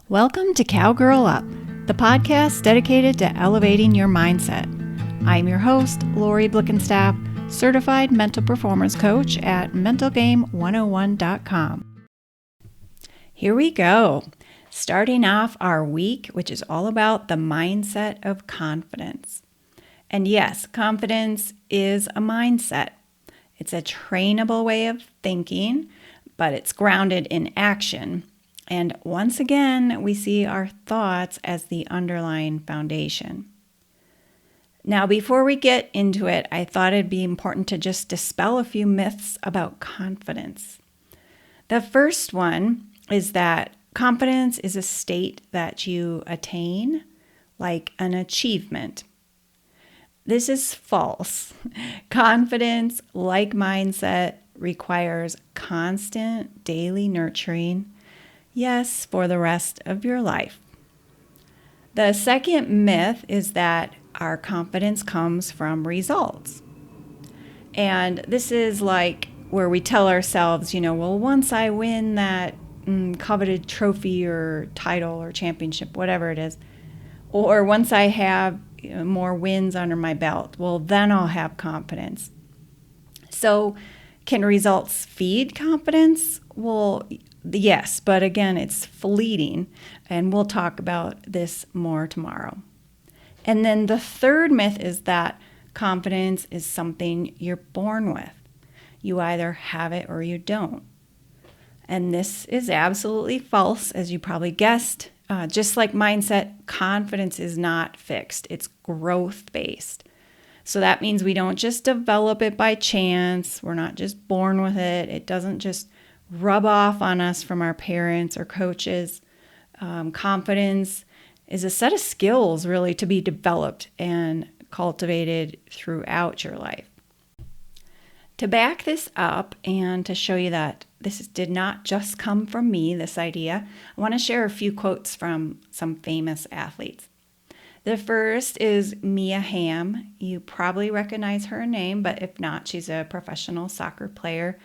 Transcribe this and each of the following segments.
Welcome to Cowgirl Up, the podcast dedicated to elevating your mindset. I'm your host, Lori Blickenstaff, certified mental performance coach at mentalgame101.com. Here we go. Starting off our week, which is all about the mindset of confidence. And yes, confidence is a mindset. It's a trainable way of thinking, but it's grounded in action. And once again, we see our thoughts as the underlying foundation. Now, before we get into it, I thought it'd be important to just dispel a few myths about confidence. The first one is that confidence is a state that you attain, like an achievement. This is false. Confidence, like mindset, requires constant daily nurturing. Yes, for the rest of your life. The second myth is that our confidence comes from results. And this is like where we tell ourselves, well, once I win that coveted trophy or title or championship, whatever it is, or once I have more wins under my belt, well, then I'll have confidence. So can results feed confidence? Well, yes, but again, it's fleeting, and we'll talk about this more tomorrow. And then the third myth is that confidence is something you're born with. You either have it or you don't. And this is absolutely false, as you probably guessed. Just like mindset, confidence is not fixed. It's growth-based. So that means we don't just develop it by chance. We're not just born with it. It doesn't just rub off on us from our parents or coaches. Confidence is a set of skills really to be developed and cultivated throughout your life. To back this up and to show you that this did not just come from me, this idea, I want to share a few quotes from some famous athletes. The first is Mia Hamm. You probably recognize her name, but if not, she's a professional soccer player.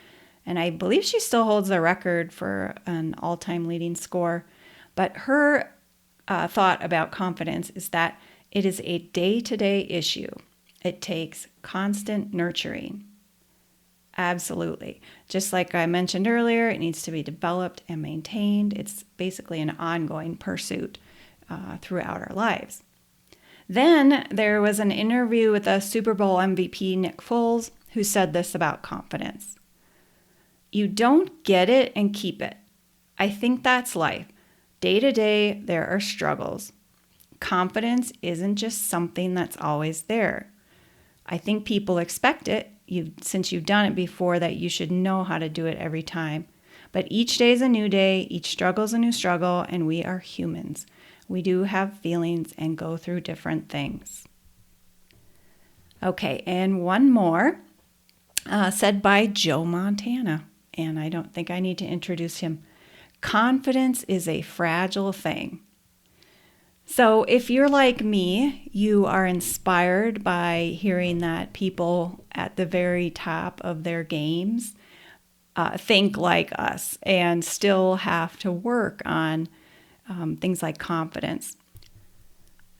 And I believe she still holds the record for an all-time leading score. But her thought about confidence is that it is a day-to-day issue. It takes constant nurturing. Absolutely. Just like I mentioned earlier, it needs to be developed and maintained. It's basically an ongoing pursuit throughout our lives. Then there was an interview with a Super Bowl MVP, Nick Foles, who said this about confidence. You don't get it and keep it. I think that's life. Day to day, there are struggles. Confidence isn't just something that's always there. I think people expect it, since you've done it before, that you should know how to do it every time. But each day is a new day, each struggle is a new struggle, and we are humans. We do have feelings and go through different things. Okay, and one more, said by Joe Montana. And I don't think I need to introduce him. Confidence is a fragile thing. So if you're like me, you are inspired by hearing that people at the very top of their games think like us and still have to work on things like confidence.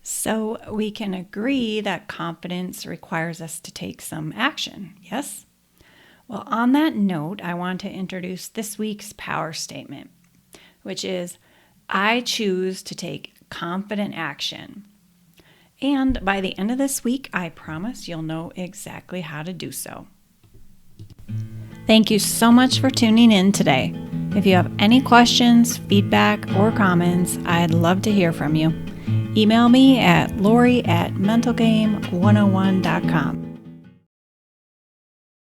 So we can agree that confidence requires us to take some action, yes? Well, on that note, I want to introduce this week's power statement, which is, I choose to take confident action. And by the end of this week, I promise you'll know exactly how to do so. Thank you so much for tuning in today. If you have any questions, feedback, or comments, I'd love to hear from you. Email me at lori@mentalgame101.com.